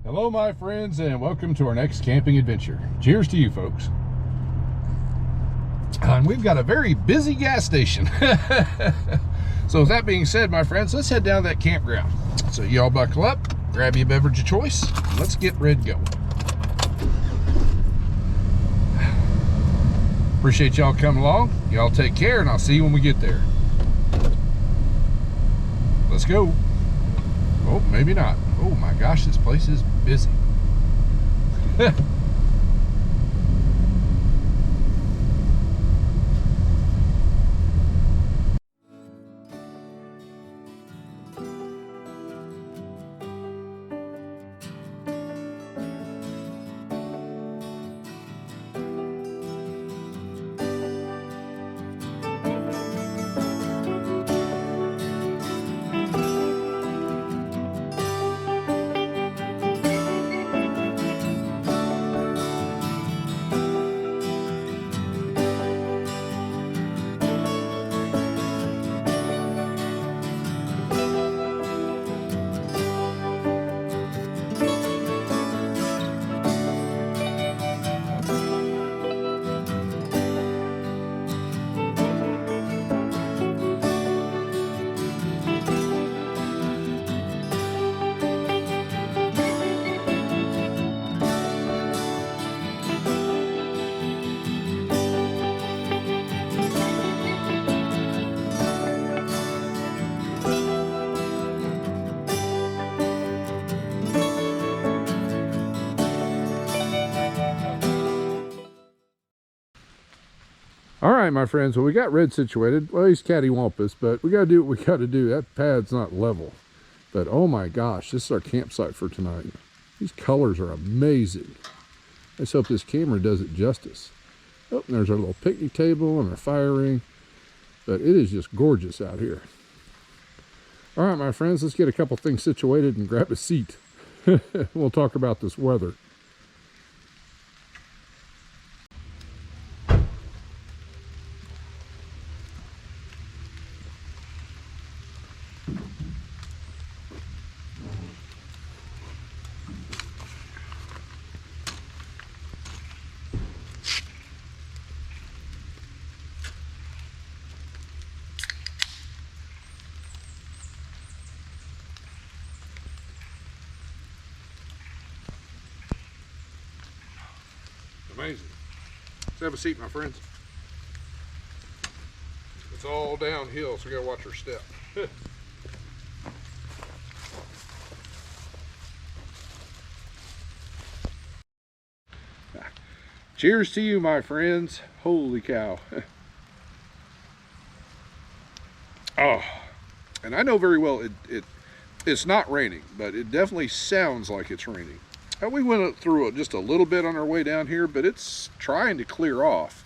Hello my friends, and welcome to our next camping adventure. Cheers to you folks. And we've got a very busy gas station. So with that being said, my friends, let's head down to that campground. So y'all buckle up, grab your beverage of choice, and let's get ready to go. Appreciate y'all coming along. Y'all take care, and I'll see you when we get there. Let's go. Oh, maybe not. Oh my gosh, this place is busy. All right, my friends, well, we got Red situated. Well, he's cattywampus, but we got to do what we got to do. That pad's not level. But, oh my gosh, this is our campsite for tonight. These colors are amazing. Let's hope this camera does it justice. Oh, and there's our little picnic table and our fire ring. But it is just gorgeous out here. All right, my friends, let's get a couple things situated and grab a seat. We'll talk about this weather. Amazing. Let's have a seat, my friends. It's all downhill, so we gotta watch our step. Cheers to you, my friends. Holy cow. Oh, and I know very well it's not raining, but it definitely sounds like it's raining. We went through it just a little bit on our way down here, but it's trying to clear off.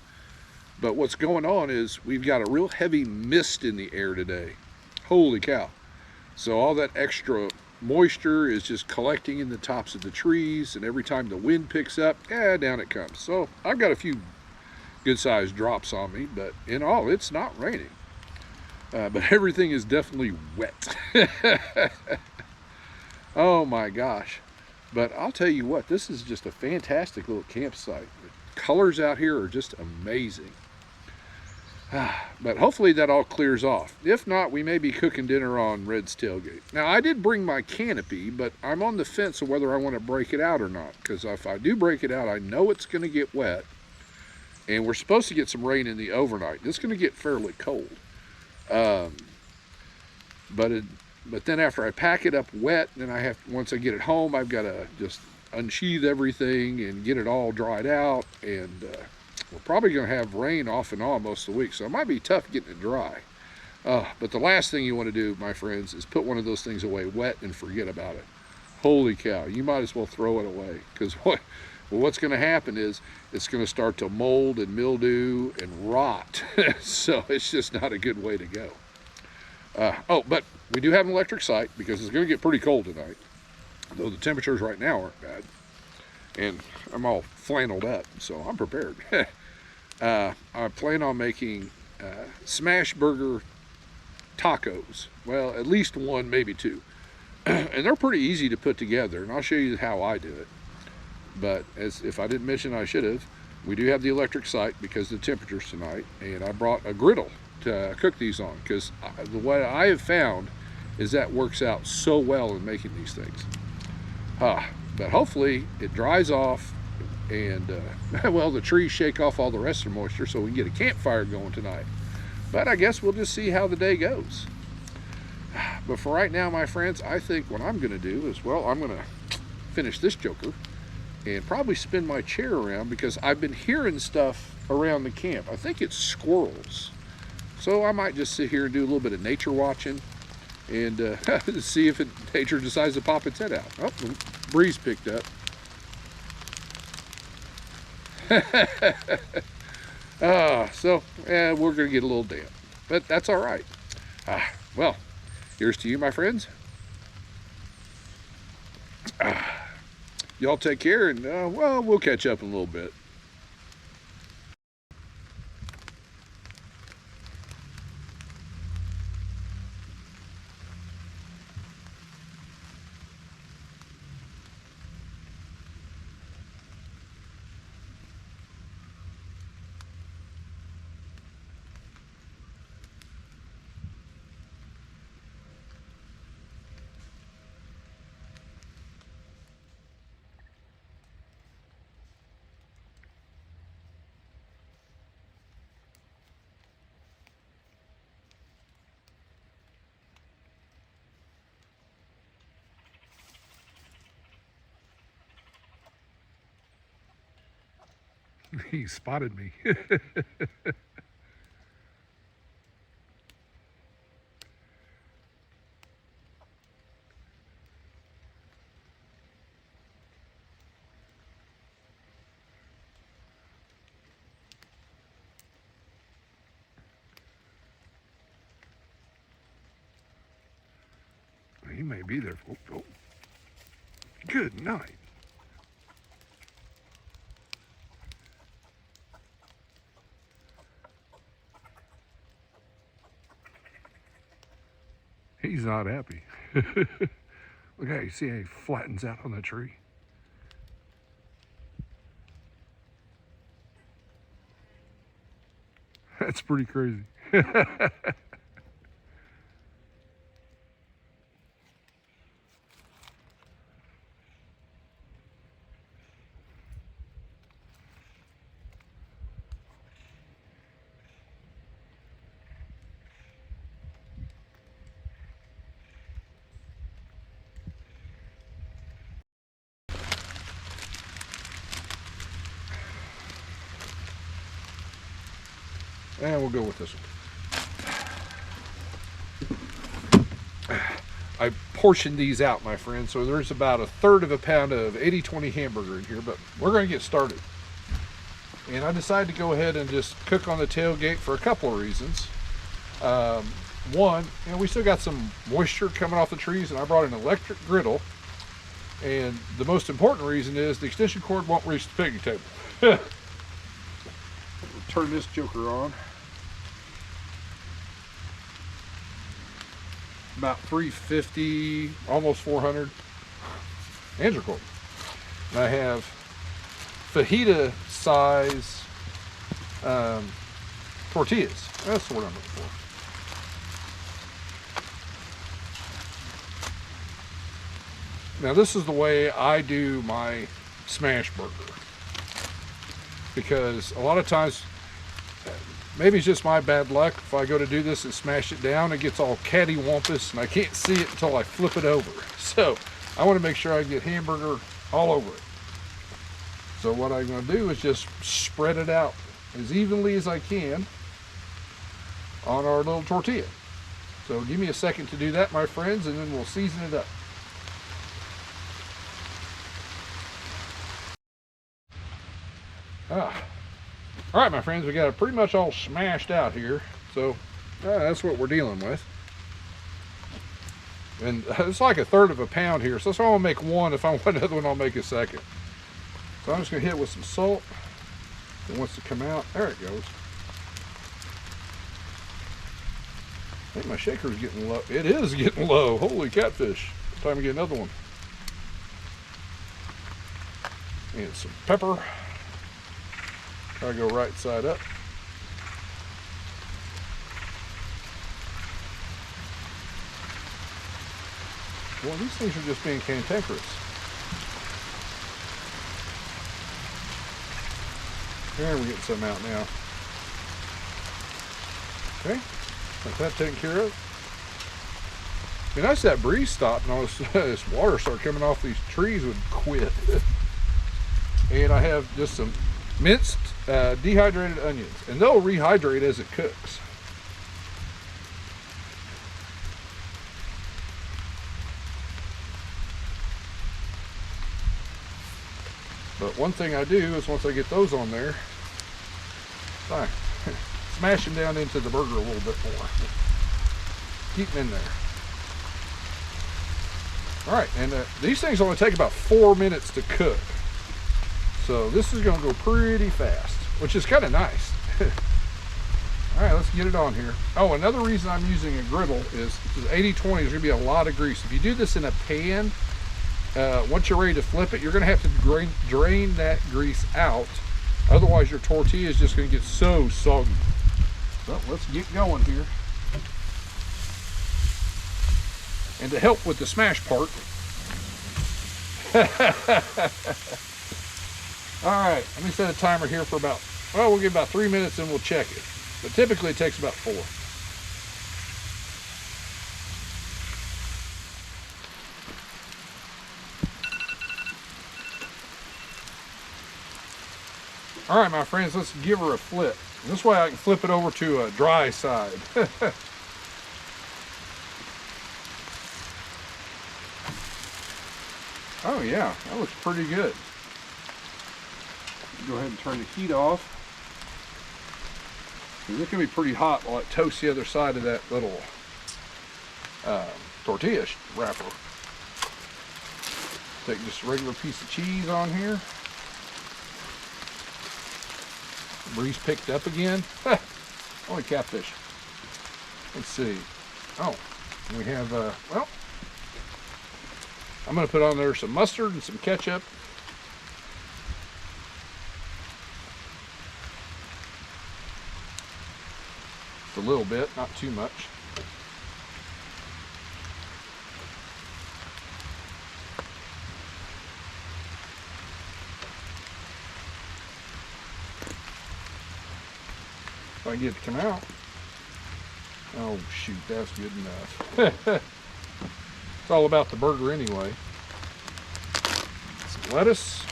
But what's going on is we've got a real heavy mist in the air today. Holy cow. So all that extra moisture is just collecting in the tops of the trees, and every time the wind picks up, down it comes. So I've got a few good-sized drops on me, but in all, it's not raining. But everything is definitely wet. Oh my gosh. But I'll tell you what, this is just a fantastic little campsite. The colors out here are just amazing. But hopefully that all clears off. If not, we may be cooking dinner on Red's tailgate. Now, I did bring my canopy, but I'm on the fence of whether I want to break it out or not. Because if I do break it out, I know it's going to get wet. And we're supposed to get some rain in the overnight. It's going to get fairly cold. But then after I pack it up wet, then once I get it home, I've got to just unsheath everything and get it all dried out. And we're probably going to have rain off and on most of the week, so it might be tough getting it dry. But the last thing you want to do, my friends, is put one of those things away wet and forget about it. Holy cow, you might as well throw it away, because what's going to happen is it's going to start to mold and mildew and rot. So it's just not a good way to go. But we do have an electric site because it's going to get pretty cold tonight, though the temperatures right now aren't bad. And I'm all flanneled up, so I'm prepared. I plan on making Smashburger tacos. Well, at least one, maybe two. And they're pretty easy to put together, and I'll show you how I do it. But as if I didn't mention, I should have. We do have the electric sight because of the temperatures tonight, and I brought a griddle to cook these on, because the way I have found is that works out so well in making these things. But hopefully it dries off, and well, the trees shake off all the rest of the moisture so we can get a campfire going tonight. But I guess we'll just see how the day goes. But for right now, my friends, I think what I'm going to do is, well, I'm going to finish this joker and probably spin my chair around, because I've been hearing stuff around the camp. I think it's squirrels. So I might just sit here and do a little bit of nature watching and see if nature decides to pop its head out. Oh, the breeze picked up. So we're going to get a little damp, but that's all right. Well, here's to you, my friends. Y'all take care, and well, we'll catch up in a little bit. He spotted me. He may be there. Oh. Good night. He's not happy. Look how you see how he flattens out on the tree. That's pretty crazy. And we'll go with this one. I portioned these out, my friend, so there's about 1/3 of a pound of 80/20 hamburger in here, but we're going to get started. And I decided to go ahead and just cook on the tailgate for a couple of reasons. One, we still got some moisture coming off the trees, and I brought an electric griddle. And the most important reason is the extension cord won't reach the picnic table. Turn this joker on. About 350, almost 400. Hands are cold. And I have fajita size tortillas. That's what I'm looking for. Now this is the way I do my Smashburger, because a lot of times, maybe it's just my bad luck, if I go to do this and smash it down, it gets all cattywampus and I can't see it until I flip it over. So I want to make sure I get hamburger all over it. So what I'm going to do is just spread it out as evenly as I can on our little tortilla. So give me a second to do that, my friends, and then we'll season it up. All right, my friends, we got it pretty much all smashed out here. So that's what we're dealing with. And it's like 1/3 of a pound here. So that's why I'll make one. If I want another one, I'll make a second. So I'm just going to hit it with some salt. It wants to come out. There it goes. I think my shaker's getting low. It is getting low. Holy catfish. Time to get another one. And some pepper. Try to go right side up. Well, these things are just being cantankerous. There, we're getting some out now. Okay, got that taken care of. It'd be nice if that breeze stopped and all this water started coming off these trees would quit. And I have just some minced dehydrated onions, and they'll rehydrate as it cooks. But one thing I do is once I get those on there, I smash them down into the burger a little bit more. Keep them in there. All right, and these things only take about 4 minutes to cook. So this is going to go pretty fast, which is kind of nice. All right, let's get it on here. Oh, another reason I'm using a griddle is 80-20, there's going to be a lot of grease. If you do this in a pan, once you're ready to flip it, you're going to have to drain that grease out. Otherwise, your tortilla is just going to get so soggy. So let's get going here. And to help with the smash part, all right, let me set a timer here for about, well, we'll give about 3 minutes and we'll check it. But typically it takes about 4. All right, my friends, let's give her a flip. This way I can flip it over to a dry side. Oh yeah, that looks pretty good. Go ahead and turn the heat off. It's gonna be pretty hot while it toasts the other side of that little tortilla wrapper. Take just a regular piece of cheese on here. Breeze picked up again. Only catfish. Let's see. Oh, we have, well, I'm going to put on there some mustard and some ketchup. Just a little bit, not too much. If I can get it to come out. Oh shoot, that's good enough. It's all about the burger anyway. Some lettuce.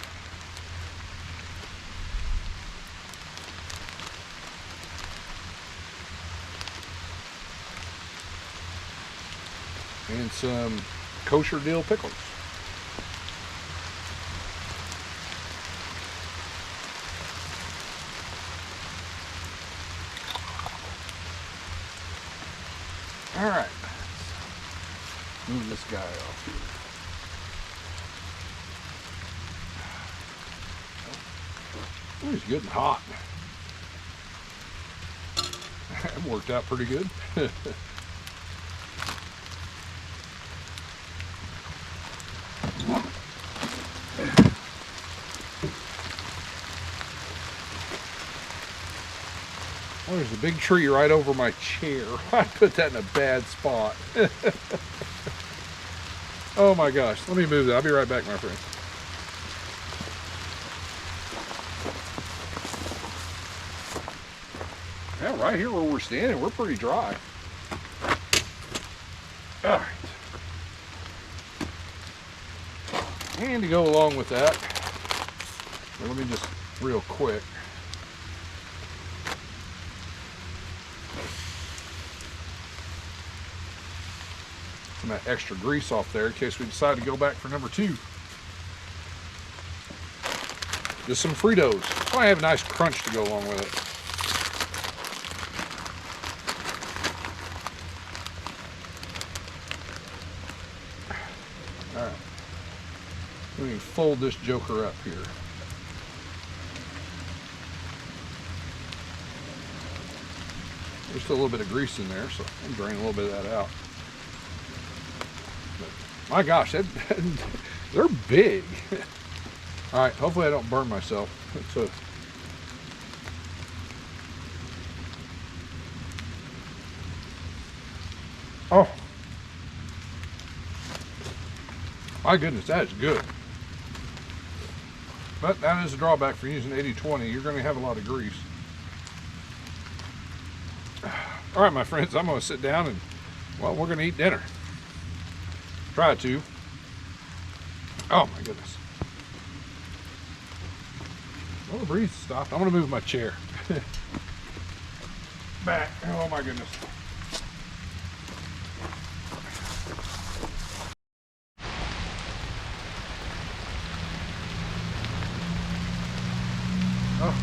And some kosher dill pickles. All right, move this guy off here. Ooh, he's good and hot. That worked out pretty good. Oh, there's a big tree right over my chair. I put that in a bad spot. Oh my gosh, let me move that. I'll be right back, my friend. Yeah, right here where we're standing, we're pretty dry. All right. And to go along with that, let me just real quick. Some of that extra grease off there in case we decide to go back for number 2. Just some Fritos. So I have a nice crunch to go along with it. All right. We can fold this joker up here. There's still a little bit of grease in there, so I'm drain a little bit of that out. My gosh, they're big. All right, hopefully I don't burn myself. Oh, my goodness, that is good. But that is a drawback for using 80/20. You're going to have a lot of grease. All right, my friends, I'm going to sit down and, well, we're going to eat dinner. Try to. Oh, my goodness. Well, the breeze stopped. I'm going to move my chair back. Oh, my goodness. Oh.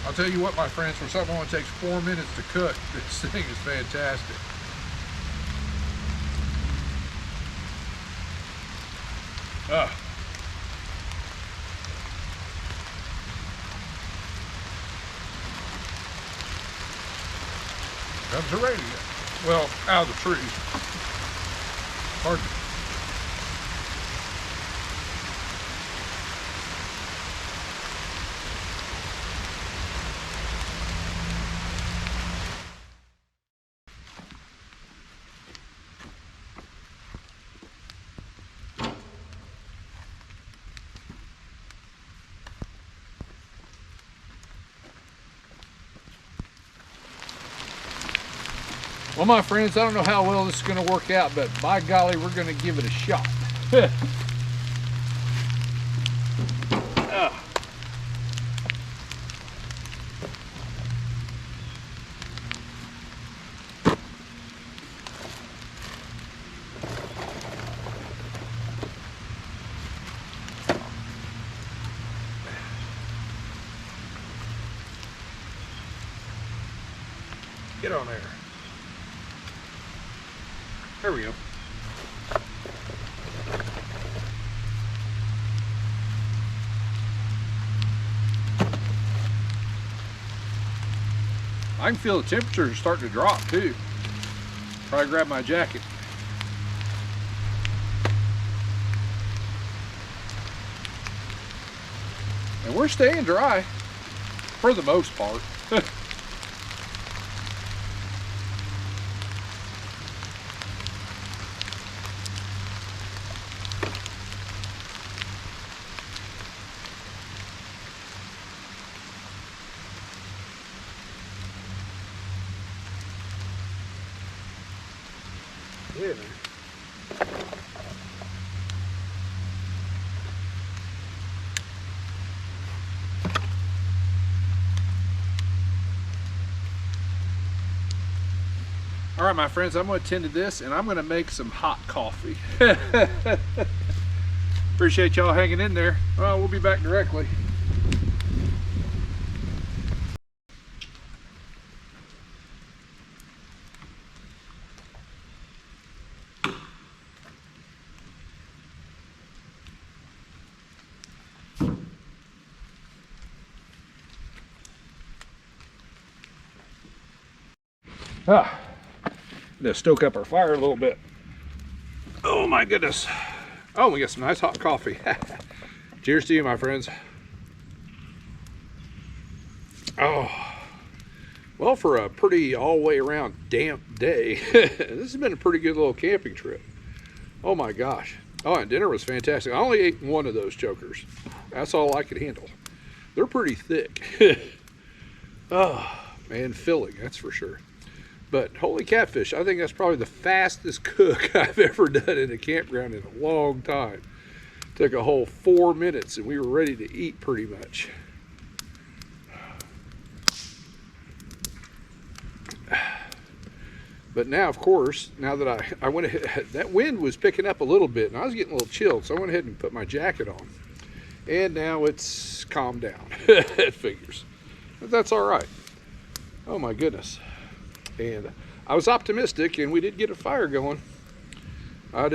I'll tell you what, my friends, for something that takes 4 minutes to cook, this thing is fantastic. Comes the radio. Well, out of the tree. Pardon me. Well, my friends, I don't know how well this is going to work out, but by golly, we're going to give it a shot. Get on there. There we go. I can feel the temperature starting to drop too. Try to grab my jacket. And we're staying dry for the most part. Yeah. All right, my friends, I'm going to tend to this and I'm going to make some hot coffee. Appreciate y'all hanging in there. Well, we'll be back directly. Let's stoke up our fire a little bit. Oh my goodness. Oh, we got some nice hot coffee. Cheers to you, my friends. Oh, well, for a pretty all the way around damp day, this has been a pretty good little camping trip. Oh my gosh. Oh, and dinner was fantastic. I only ate one of those chokers. That's all I could handle. They're pretty thick. Oh, man, filling, that's for sure. But holy catfish, I think that's probably the fastest cook I've ever done in a campground in a long time. Took a whole 4 minutes and we were ready to eat pretty much. But now, of course, now that I went ahead, that wind was picking up a little bit and I was getting a little chilled, so I went ahead and put my jacket on. And now it's calmed down, it figures. But that's all right. Oh my goodness. And I was optimistic and we did get a fire going. I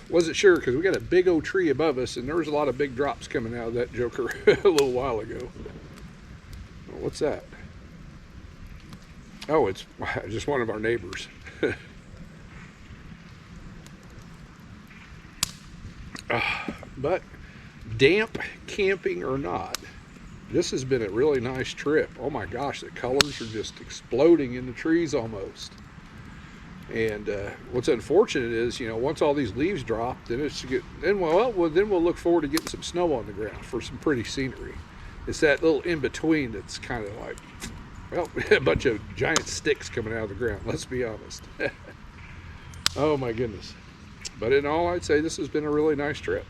wasn't sure because we got a big old tree above us and there was a lot of big drops coming out of that joker a little while ago. What's that? Oh, it's just one of our neighbors. But damp camping or not, this has been a really nice trip. Oh my gosh, the colors are just exploding in the trees almost. And what's unfortunate is, once all these leaves drop, then then we'll look forward to getting some snow on the ground for some pretty scenery. It's that little in between that's kind of like, well, a bunch of giant sticks coming out of the ground. Let's be honest. Oh my goodness. But in all, I'd say this has been a really nice trip.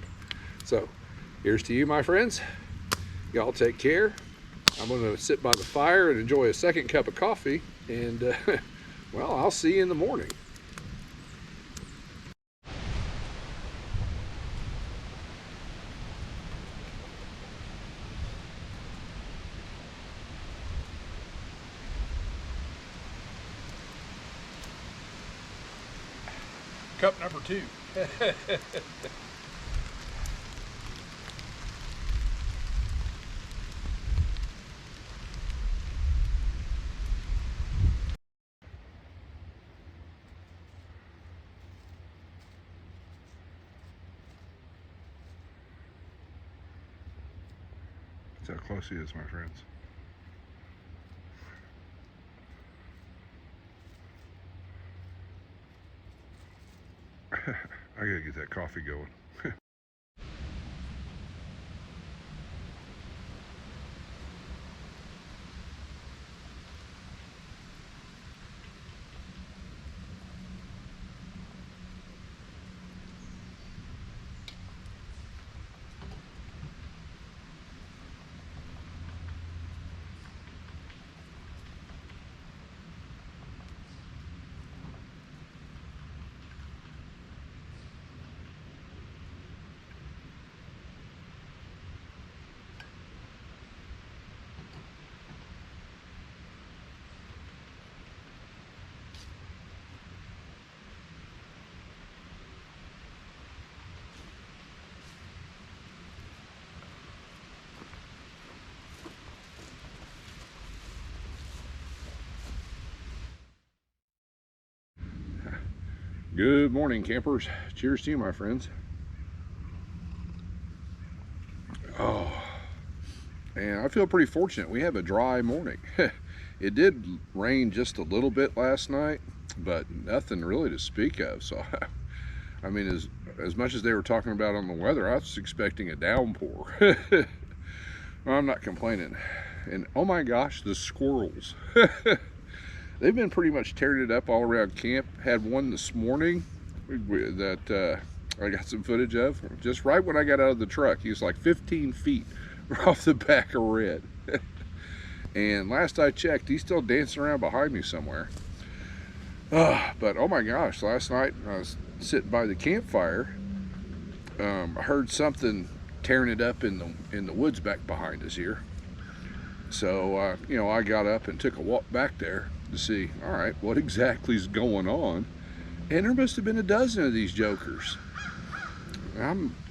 So here's to you, my friends. Y'all take care. I'm going to sit by the fire and enjoy a second cup of coffee. And, well, I'll see you in the morning. Cup number 2. That's how close he is, my friends. I gotta get that coffee going. Good morning, campers. Cheers to you, my friends. Oh, and I feel pretty fortunate. We have a dry morning. It did rain just a little bit last night, but nothing really to speak of. So, I mean, as much as they were talking about on the weather, I was expecting a downpour. Well, I'm not complaining. And oh my gosh, the squirrels. They've been pretty much tearing it up all around camp. Had one this morning that I got some footage of. Just right when I got out of the truck, he was like 15 feet off the back of Red. And last I checked, he's still dancing around behind me somewhere. But oh my gosh, last night I was sitting by the campfire. I heard something tearing it up in the woods back behind us here. So I got up and took a walk back there to see, all right, what exactly is going on. And there must have been a dozen of these jokers.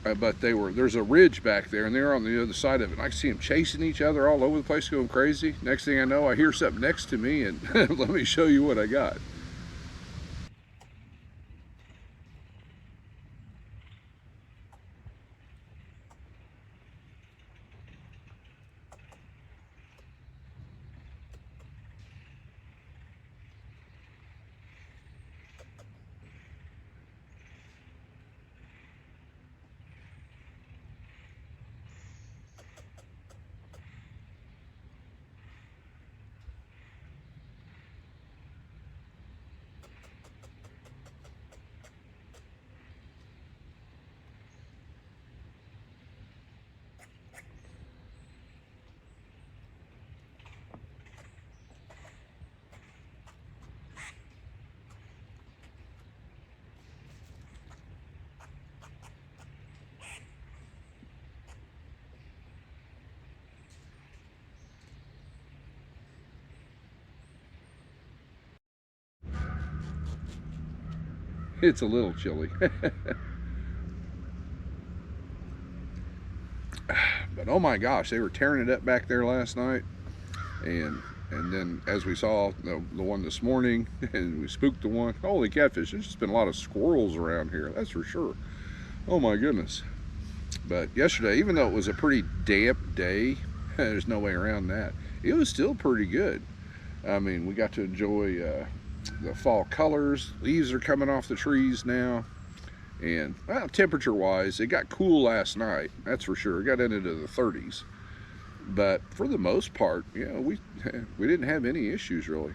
But there's a ridge back there, and they're on the other side of it. And I see them chasing each other all over the place, going crazy. Next thing I know, I hear something next to me, and let me show you what I got. It's a little chilly. But oh my gosh, they were tearing it up back there last night. And And then as we saw the one this morning, and we spooked the one, holy catfish, there's just been a lot of squirrels around here, that's for sure. Oh my goodness. But yesterday, even though it was a pretty damp day, there's no way around that, it was still pretty good. I mean, we got to enjoy the fall colors. Leaves are coming off the trees now. And well, temperature wise, it got cool last night, that's for sure. It got into the 30s. But for the most part, we didn't have any issues really.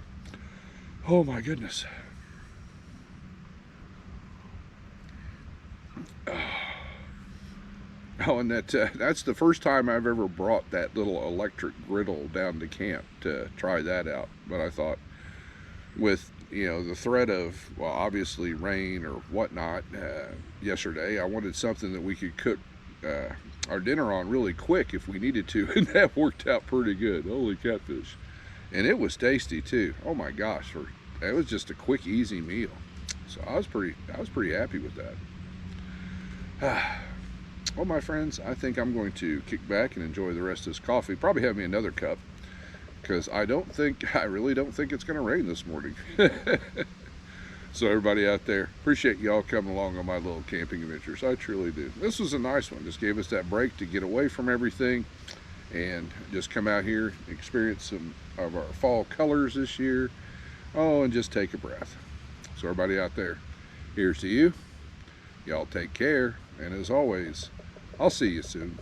Oh my goodness. Oh, and that's the first time I've ever brought that little electric griddle down to camp to try that out. But I thought, with the threat of, well, obviously rain or whatnot yesterday, I wanted something that we could cook our dinner on really quick if we needed to, and that worked out pretty good. Holy catfish. And it was tasty too. Oh my gosh, it was just a quick, easy meal. So I was pretty happy with that. Well, my friends, I think I'm going to kick back and enjoy the rest of this coffee. Probably have me another cup, because I really don't think it's going to rain this morning. So everybody out there, appreciate y'all coming along on my little camping adventures. I truly do. This was a nice one. Just gave us that break to get away from everything and just come out here, experience some of our fall colors this year. Oh, and just take a breath. So everybody out there, here's to you. Y'all take care. And as always, I'll see you soon.